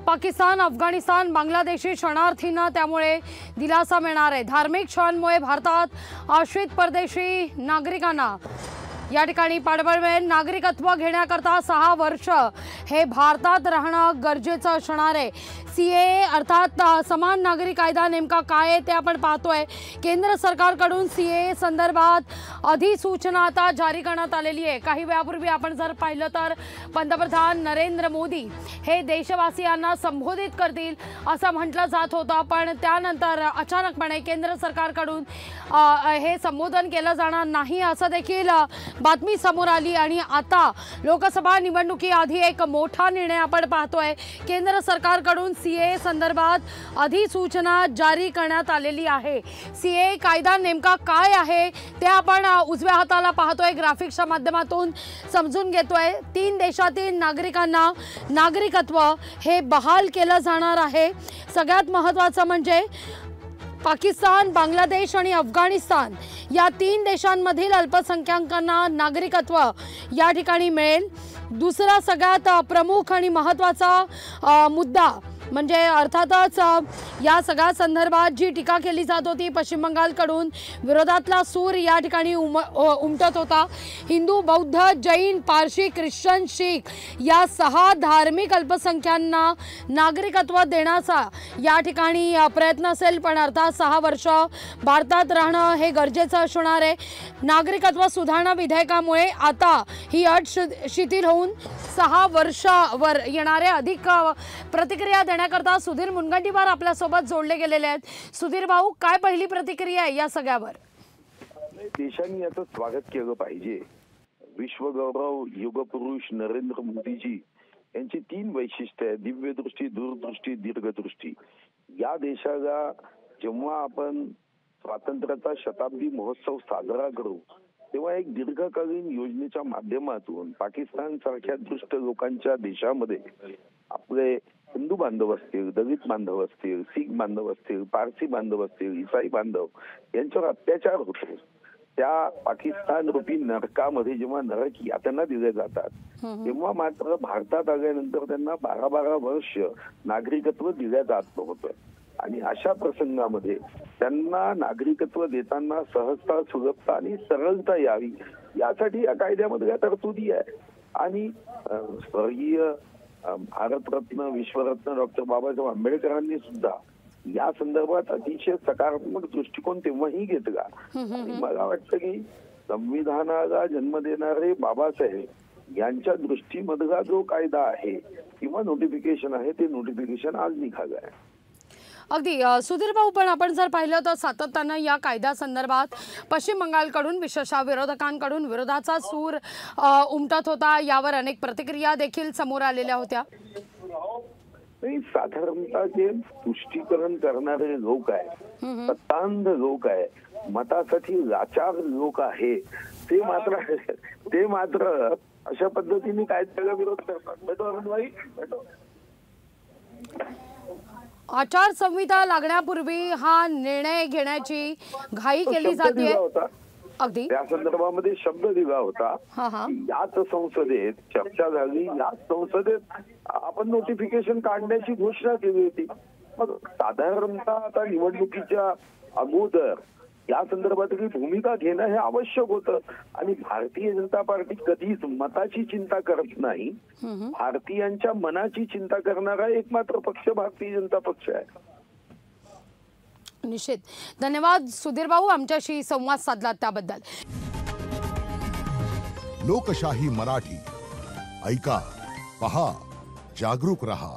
पाकिस्तान, अफगाणिस्तान, बांगलादेशी शरणार्थींना त्यामुळे दिलासा मिळणार आहे। धार्मिक छळांमुळे भारतात आश्रित परदेशी नागरिकांना या ठिकाणी पाठबळ मिळेल। नागरिकत्व घेण्याकरता 6 वर्ष हे भारतात राहणं गरजेचं असणार आहे। सीएए अर्थात समान नागरिक कायदा नेमका काय आहे ते आपण पाहतोय। केंद्र सरकारकडून सीएए संदर्भात अधिसूचना आता जारी करण्यात आलेली आहे। काही वेळापूर्वी आपण जर पाहिलं तर पंतप्रधान नरेंद्र मोदी हे देशवासियांना संबोधित करतील असं म्हटलं जात होतं, पण त्यानंतर अचानकपणे केंद्र सरकारकडून हे संबोधन केलं जाणार नाही असं देखील बातमी समोर आली। आणि आता लोकसभा निवडणुकीआधी एक मोठा निर्णय आपण पाहतोय। केंद्र सरकारकडून सीएए संदर्भात अधिसूचना जारी करण्यात आलेली आहे। सीएए कायदा नेमका काय आहे ते आपण उजव्या हाताला पाहतोय, ग्राफिक्सच्या माध्यमातून समजून घेतोय। 3 देशातील नागरिकांना नागरिकत्व हे बहाल केलं जाणार आहे। सगळ्यात महत्त्वाचं म्हणजे पाकिस्तान, बांगलादेश आणि अफगाणिस्तान या 3 देशांमधील अल्पसंख्याकांना नागरिकत्व या ठिकाणी मिळेल। दुसरा सगळ्यात प्रमुख आणि महत्त्वाचा मुद्दा म्हणजे अर्थातच या सगळ्या संदर्भात जी टीका केली जात होती, पश्चिम बंगालकडून विरोधातला सूर या ठिकाणी उमटत होता। हिंदू, बौद्ध, जैन, पारशी, ख्रिश्चन, शीख या 6 धार्मिक अल्पसंख्यांना नागरिकत्व देण्याचा या ठिकाणी प्रयत्न असेल, पण अर्थात 6 वर्ष भारतात राहणं हे गरजेचं असणार आहे। नागरिकत्व सुधारणा विधेयकामुळे आता ही अट शिथिल होऊन 6 वर्षावर येणारे। अधिक प्रतिक्रिया देण्याकरता सुधीर मुनगंटीवार आपल्यासोबत जोडले गेलेले आहेत। सुधीर भाऊ, काय पहिली प्रतिक्रिया आहे या सगळ्यावर? देशांनी याचं स्वागत केलं पाहिजे। विश्वगौरव युगपुरुष नरेंद्र मोदीजी यांची 3 वैशिष्ट्ये आहेत: दिव्य दृष्टी, दूरदृष्टी, दीर्घदृष्टी। या देशाला जेव्हा आपण स्वातंत्र्याचा शताब्दी महोत्सव साजरा करू तेव्हा एक दीर्घकालीन योजनेच्या माध्यमातून पाकिस्तान सारख्या दुष्ट लोकांच्या देशामध्ये आपले हिंदू बांधव असतील, दलित बांधव असतील, शीख बांधव असतील, पारसी बांधव असतील, ईसाई बांधव यांच्यावर अत्याचार होतो, त्या पाकिस्तान रूपी नरकामध्ये जेव्हा नरक यातना दिले जातात तेव्हा मात्र भारतात आल्यानंतर त्यांना 12-12 वर्ष नागरिकत्व दिल्या जात नव्हतं। आणि अशा प्रसंगामध्ये त्यांना नागरिकत्व देताना सहजता, सुलभता आणि सरळता यावी यासाठी या कायद्यामध्ये तरतुदी आहे। आणि स्वर्गीय भारतरत्न, विश्वरत्न डॉक्टर बाबासाहेब आंबेडकरांनी सुद्धा या संदर्भात अतिशय सकारात्मक दृष्टिकोन तेव्हाही घेतला। मला वाटतं की संविधानाला जन्म देणारे बाबासाहेब यांच्या दृष्टीमधला जो कायदा आहे किंवा नोटिफिकेशन आहे ते नोटिफिकेशन आज निघालं आहे। अगदी सुधीर भाऊ, पण आपण जर पाहिलं तर सातत्यानं या कायद्या संदर्भात पश्चिम बंगालकडून विशेषतः विरोधकांकडून विरोधाचा सूर उमटत होता। यावर अनेक प्रतिक्रिया देखील समोर आलेल्या होत्या। साधारणतः जे तुष्टीकरण करणारे लोक आहेत, सत्तांध लोक आहे, मतासाठी लाचार लोक आहे, ते मात्र अशा पद्धतीने कायद्याला विरोध करतात। आचारसंहिता लागण्यापूर्वी हा निर्णय घेण्याची घाई केली जाते। अगदी त्या संदर्भामध्ये शब्द दिला होता, याच संसदेत चर्चा झाली, याच संसदेत आपण नोटिफिकेशन काढण्याची घोषणा केली होती। मग साधारणतः आता निवडणुकीच्या अगोदर या संदर्भातली भूमिका घेणं हे आवश्यक होतं। आणि भारतीय जनता पार्टी कधीच मताची चिंता करत नाही, भारतीयांच्या मनाची चिंता करणारा एकमात्र पक्ष भारतीय जनता पक्ष आहे। निश्चित धन्यवाद सुधीर भाऊ, आमच्याशी संवाद साधला त्याबद्दल। लोकशाही मराठी ऐका, पहा, जागरूक रहा।